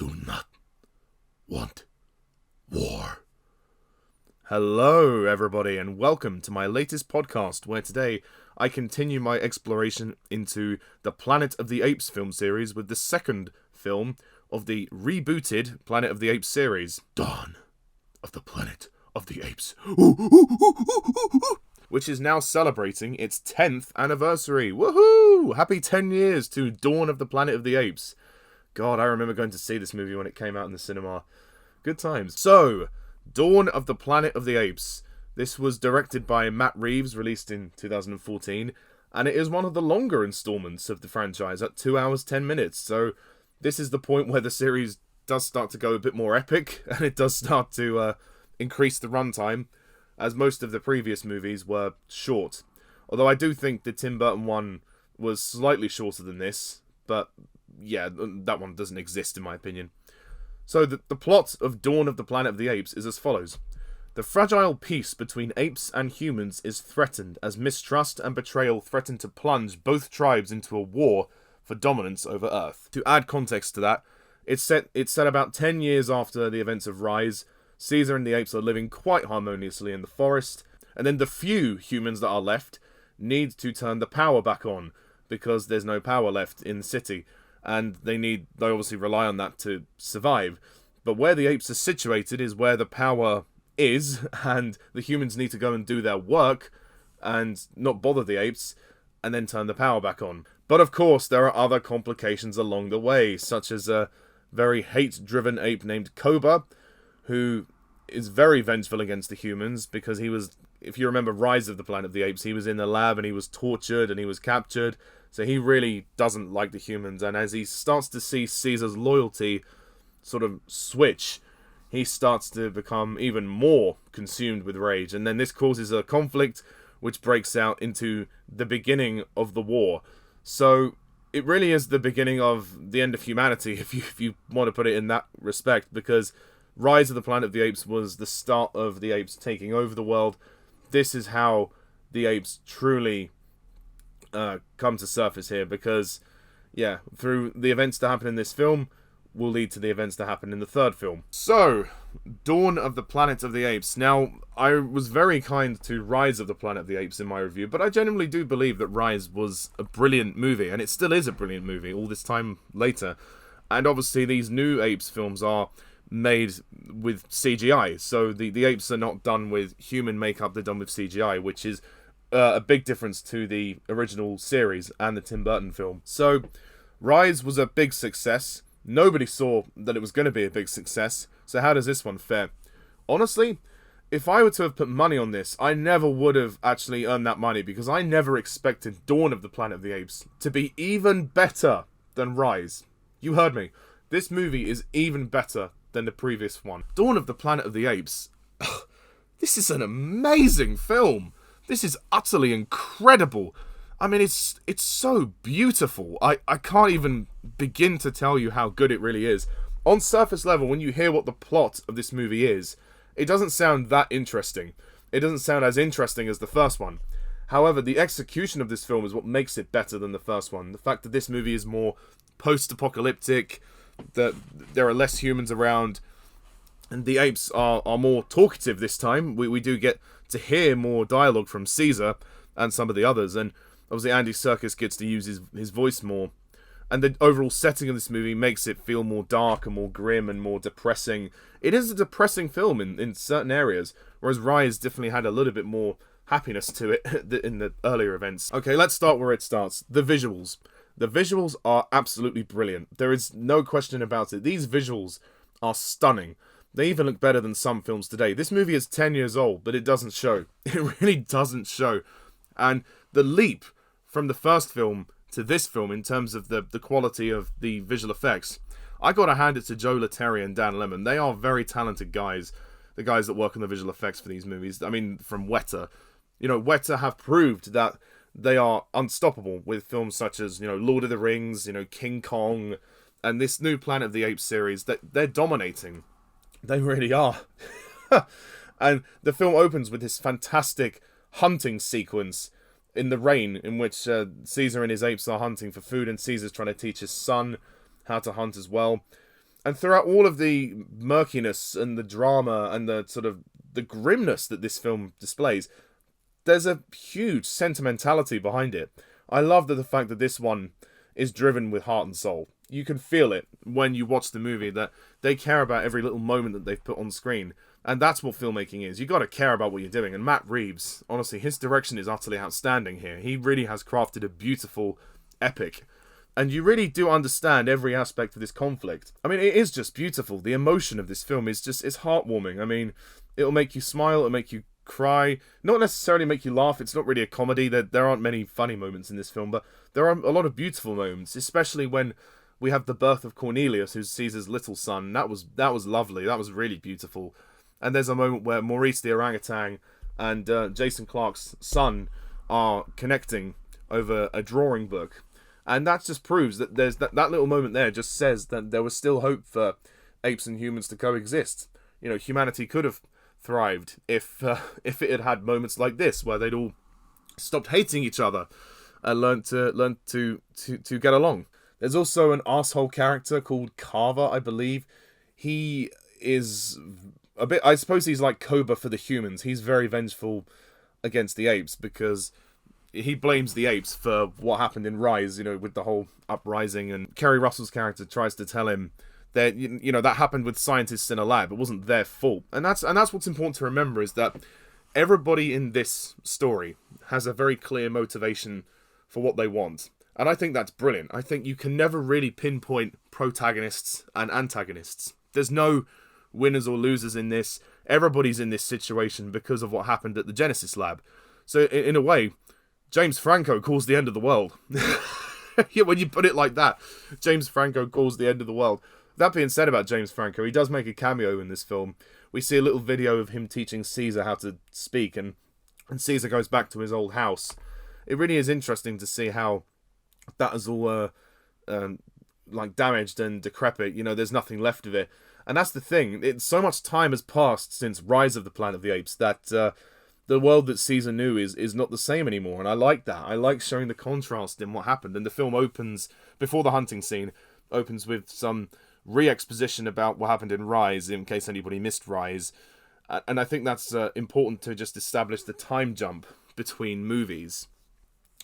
do not want war. Hello, everybody, and welcome to my latest podcast, where today I continue my exploration into the Planet of the Apes film series with the second film of the rebooted Planet of the Apes series, Dawn of the Planet of the Apes. which is now celebrating its 10th anniversary. Woohoo! Happy 10 years to Dawn of the Planet of the Apes. God, I remember going to see this movie when it came out in the cinema. Good times. So, Dawn of the Planet of the Apes. This was directed by Matt Reeves, released in 2014, and it is one of the longer installments of the franchise at 2 hours 10 minutes. So, this is the point where the series does start to go a bit more epic, and it does start to increase the runtime, as most of the previous movies were short. Although I do think the Tim Burton one was slightly shorter than this, but yeah, that one doesn't exist in my opinion. So the plot of Dawn of the Planet of the Apes is as follows. The fragile peace between apes and humans is threatened as mistrust and betrayal threaten to plunge both tribes into a war for dominance over Earth. To add context to that, it's set about 10 years after the events of Rise. Caesar and the apes are living quite harmoniously in the forest, and then the few humans that are left need to turn the power back on, because there's no power left in the city, and they obviously rely on that to survive. But where the apes are situated is where the power is, and the humans need to go and do their work, and not bother the apes, and then turn the power back on. But of course, there are other complications along the way, such as a very hate-driven ape named Koba, who is very vengeful against the humans, because he was, if you remember Rise of the Planet of the Apes, he was in the lab and he was tortured and he was captured, so he really doesn't like the humans, and as he starts to see Caesar's loyalty sort of switch, he starts to become even more consumed with rage, and then this causes a conflict which breaks out into the beginning of the war. So it really is the beginning of the end of humanity, if you want to put it in that respect, because Rise of the Planet of the Apes was the start of the apes taking over the world. This is how the apes truly come to surface here, because, yeah, through the events that happen in this film will lead to the events that happen in the third film. So, Dawn of the Planet of the Apes. Now, I was very kind to Rise of the Planet of the Apes in my review, but I genuinely do believe that Rise was a brilliant movie, and it still is a brilliant movie all this time later. And obviously these new Apes films are made with CGI, so the apes are not done with human makeup, they're done with CGI, which is a big difference to the original series and the Tim Burton film. So, Rise was a big success. Nobody saw that it was going to be a big success, so how does this one fare? Honestly, if I were to have put money on this, I never would have actually earned that money, because I never expected Dawn of the Planet of the Apes to be even better than Rise. You heard me. This movie is even better than the previous one. Dawn of the Planet of the Apes. This is an amazing film. This is utterly incredible. I mean, it's so beautiful. I can't even begin to tell you how good it really is. On surface level, when you hear what the plot of this movie is, it doesn't sound that interesting. It doesn't sound as interesting as the first one. However, the execution of this film is what makes it better than the first one. The fact that this movie is more post-apocalyptic, that there are less humans around, and the apes are more talkative this time. We do get to hear more dialogue from Caesar and some of the others, and obviously Andy Serkis gets to use his voice more. And the overall setting of this movie makes it feel more dark and more grim and more depressing. It is a depressing film in certain areas, whereas Rise definitely had a little bit more happiness to it in the earlier events. Okay, let's start where it starts. The visuals. The visuals are absolutely brilliant. There is no question about it. These visuals are stunning. They even look better than some films today. This movie is 10 years old, but it doesn't show. It really doesn't show. And the leap from the first film to this film in terms of the quality of the visual effects, I gotta hand it to Joe Leterrier and Dan Lemon. They are very talented guys. The guys that work on the visual effects for these movies. I mean, from Weta. You know, Weta have proved that they are unstoppable with films such as, Lord of the Rings, King Kong, and this new Planet of the Apes series. That they're dominating. They really are. And the film opens with this fantastic hunting sequence in the rain, in which Caesar and his apes are hunting for food, and Caesar's trying to teach his son how to hunt as well. And throughout all of the murkiness and the drama and the sort of the grimness that this film displays, there's a huge sentimentality behind it. I love the fact that this one is driven with heart and soul. You can feel it when you watch the movie, that they care about every little moment that they've put on screen. And that's what filmmaking is. You got to care about what you're doing. And Matt Reeves, honestly, his direction is utterly outstanding here. He really has crafted a beautiful epic. And you really do understand every aspect of this conflict. I mean, it is just beautiful. The emotion of this film is heartwarming. I mean, it'll make you smile, it'll make you cry. Not necessarily make you laugh. It's not really a comedy. There aren't many funny moments in this film, but there are a lot of beautiful moments, especially when we have the birth of Cornelius, who's Caesar's little son. That was lovely. That was really beautiful. And there's a moment where Maurice the orangutan and Jason Clarke's son are connecting over a drawing book. And that just proves that there's that little moment there just says that there was still hope for apes and humans to coexist. You know, humanity could have thrived if it had had moments like this, where they'd all stopped hating each other and learned to get along. There's also an arsehole character called Carver, I believe. He is a bit, I suppose he's like Cobra for the humans. He's very vengeful against the apes because he blames the apes for what happened in Rise, you know, with the whole uprising. And Keri Russell's character tries to tell him that, you know, that happened with scientists in a lab. It wasn't their fault. And that's what's important to remember, is that everybody in this story has a very clear motivation for what they want. And I think that's brilliant. I think you can never really pinpoint protagonists and antagonists. There's no winners or losers in this. Everybody's in this situation because of what happened at the Genesis lab. So in a way, James Franco calls the end of the world. Yeah, when you put it like that, James Franco calls the end of the world. That being said about James Franco, he does make a cameo in this film. We see a little video of him teaching Caesar how to speak, and Caesar goes back to his old house. It really is interesting to see how that is all like damaged and decrepit. You know, there's nothing left of it. And that's the thing. So much time has passed since Rise of the Planet of the Apes that the world that Caesar knew is not the same anymore. And I like that. I like showing the contrast in what happened. And the film opens, before the hunting scene, opens with some re-exposition about what happened in Rise, in case anybody missed Rise. And I think that's important to just establish the time jump between movies.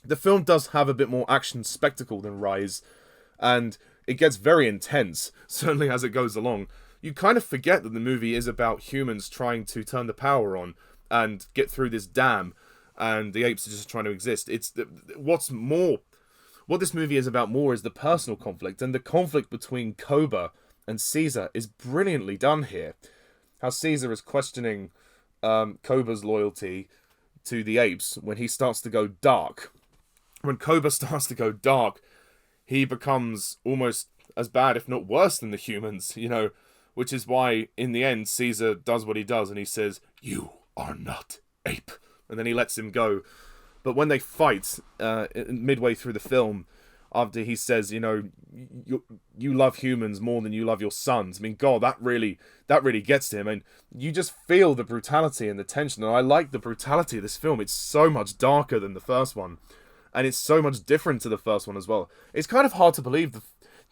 The film does have a bit more action spectacle than Rise, and it gets very intense, certainly as it goes along. You kind of forget that the movie is about humans trying to turn the power on and get through this dam, and the apes are just trying to exist. What this movie is about more is the personal conflict, and the conflict between Koba and Caesar is brilliantly done here. How Caesar is questioning Koba's loyalty to the apes when he starts to go dark. When Koba starts to go dark, he becomes almost as bad, if not worse, than the humans, you know, which is why, in the end, Caesar does what he does, and he says, "You are not ape," and then he lets him go. But when they fight, midway through the film, after he says, you know, you love humans more than you love your sons. I mean, God, that really gets to him, and you just feel the brutality and the tension. And I like the brutality of this film. It's so much darker than the first one, and it's so much different to the first one as well. It's kind of hard to believe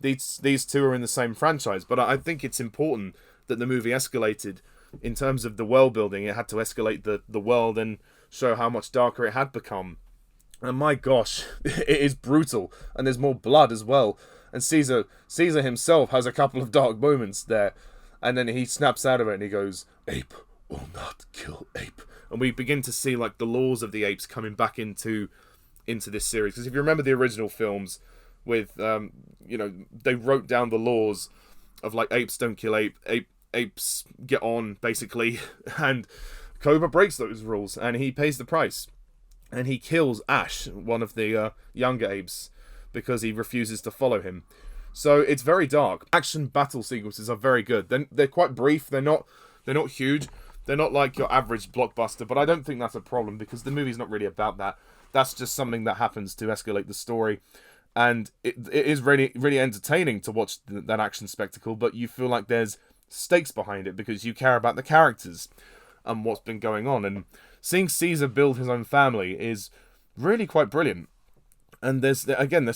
these two are in the same franchise, but I think it's important that the movie escalated in terms of the world building. It had to escalate the world and show how much darker it had become. And my gosh, it is brutal, and there's more blood as well. And Caesar himself has a couple of dark moments there, and then he snaps out of it and he goes, "Ape will not kill ape." And we begin to see like the laws of the apes coming back into this series. Because if you remember the original films with, you know, they wrote down the laws of like apes don't kill apes get on, basically. And Cobra breaks those rules, and he pays the price. And he kills Ash, one of the younger apes, because he refuses to follow him. So it's very dark. Action battle sequences are very good. They're quite brief. They're not huge. They're not like your average blockbuster, but I don't think that's a problem because the movie's not really about that. That's just something that happens to escalate the story. And it is really, really entertaining to watch that action spectacle, but you feel like there's stakes behind it because you care about the characters and what's been going on. And seeing Caesar build his own family is really quite brilliant. And there's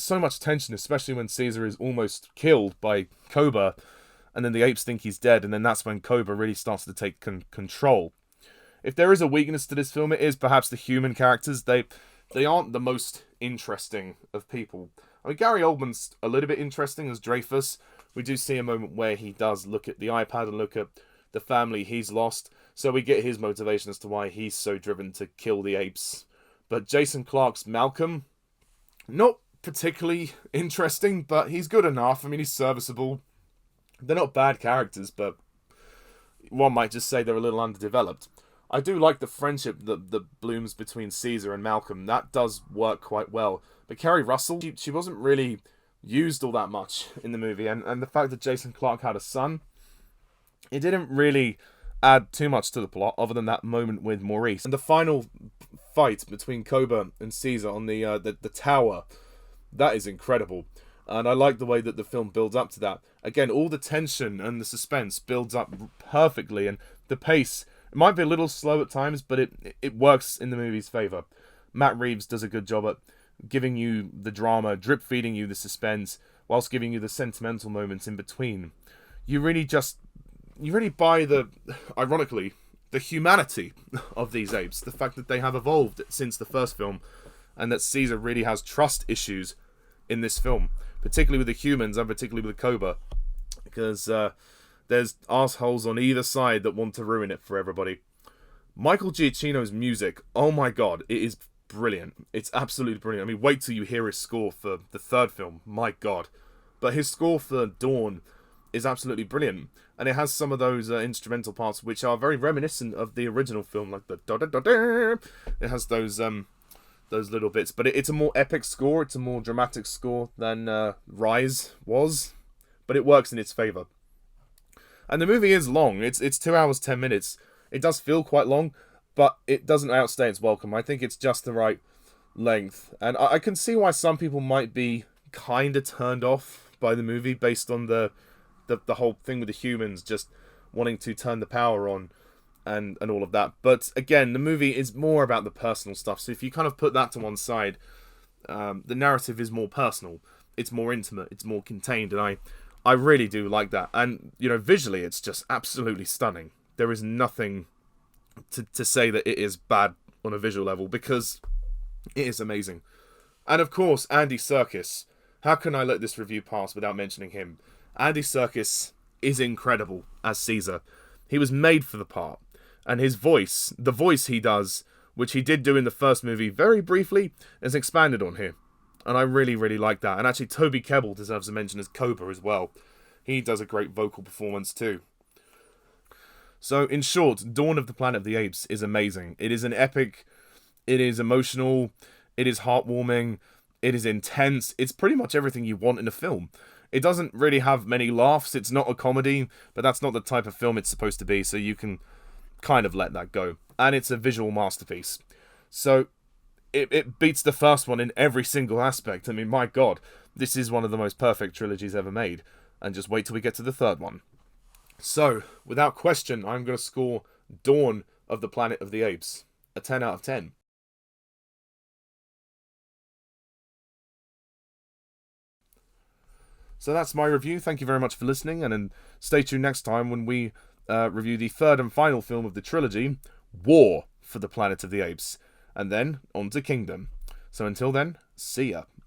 so much tension, especially when Caesar is almost killed by Koba. and then the apes think he's dead, and then that's when Cobra really starts to take control. If there is a weakness to this film, it is perhaps the human characters. They aren't the most interesting of people. I mean, Gary Oldman's a little bit interesting as Dreyfus. We do see a moment where he does look at the iPad and look at the family he's lost, so we get his motivation as to why he's so driven to kill the apes. But Jason Clarke's Malcolm, not particularly interesting, but he's good enough. I mean, he's serviceable. They're not bad characters, but one might just say they're a little underdeveloped. I do like the friendship that blooms between Caesar and Malcolm. That does work quite well. But Keri Russell, she wasn't really used all that much in the movie. And the fact that Jason Clarke had a son, it didn't really add too much to the plot, other than that moment with Maurice. And the final fight between Cobra and Caesar on the tower, that is incredible. And I like the way that the film builds up to that. Again, all the tension and the suspense builds up perfectly, and the pace, it might be a little slow at times, but it works in the movie's favour. Matt Reeves does a good job at giving you the drama, drip-feeding you the suspense, whilst giving you the sentimental moments in between. You really buy ironically, the humanity of these apes. The fact that they have evolved since the first film, and that Caesar really has trust issues in this film, particularly with the humans and particularly with the Cobra, because there's assholes on either side that want to ruin it for everybody. Michael Giacchino's music, oh my god, it is brilliant. It's absolutely brilliant. I mean, wait till you hear his score for the third film, my god. But his score for Dawn is absolutely brilliant, and it has some of those instrumental parts which are very reminiscent of the original film, like the da-da-da-da. It has those little bits, but it's a more epic score, it's a more dramatic score than Rise was, but it works in its favour. And the movie is long. It's 2 hours 10 minutes. It does feel quite long, but it doesn't outstay its welcome. I think it's just the right length, and I can see why some people might be kind of turned off by the movie based on the whole thing with the humans just wanting to turn the power on and all of that. But again, the movie is more about the personal stuff, so if you kind of put that to one side, the narrative is more personal, it's more intimate, it's more contained, and I really do like that. And, you know, visually it's just absolutely stunning. There is nothing to say that it is bad on a visual level, because it is amazing. And of course, Andy Serkis. How can I let this review pass without mentioning him? Andy Serkis is incredible as Caesar. He was made for the part. And his voice, the voice he does, which he did do in the first movie very briefly, is expanded on here. And I really, really like that. And actually, Toby Kebbell deserves a mention as Cobra as well. He does a great vocal performance too. So, in short, Dawn of the Planet of the Apes is amazing. It is an epic, it is emotional, it is heartwarming, it is intense. It's pretty much everything you want in a film. It doesn't really have many laughs, it's not a comedy, but that's not the type of film it's supposed to be, so you can kind of let that go. And it's a visual masterpiece. So, it beats the first one in every single aspect. I mean, my god, this is one of the most perfect trilogies ever made. And just wait till we get to the third one. So, without question, I'm going to score Dawn of the Planet of the Apes a 10 out of 10. So that's my review. Thank you very much for listening, and then stay tuned next time when we review the third and final film of the trilogy, War for the Planet of the Apes, and then on to Kingdom. So until then, see ya.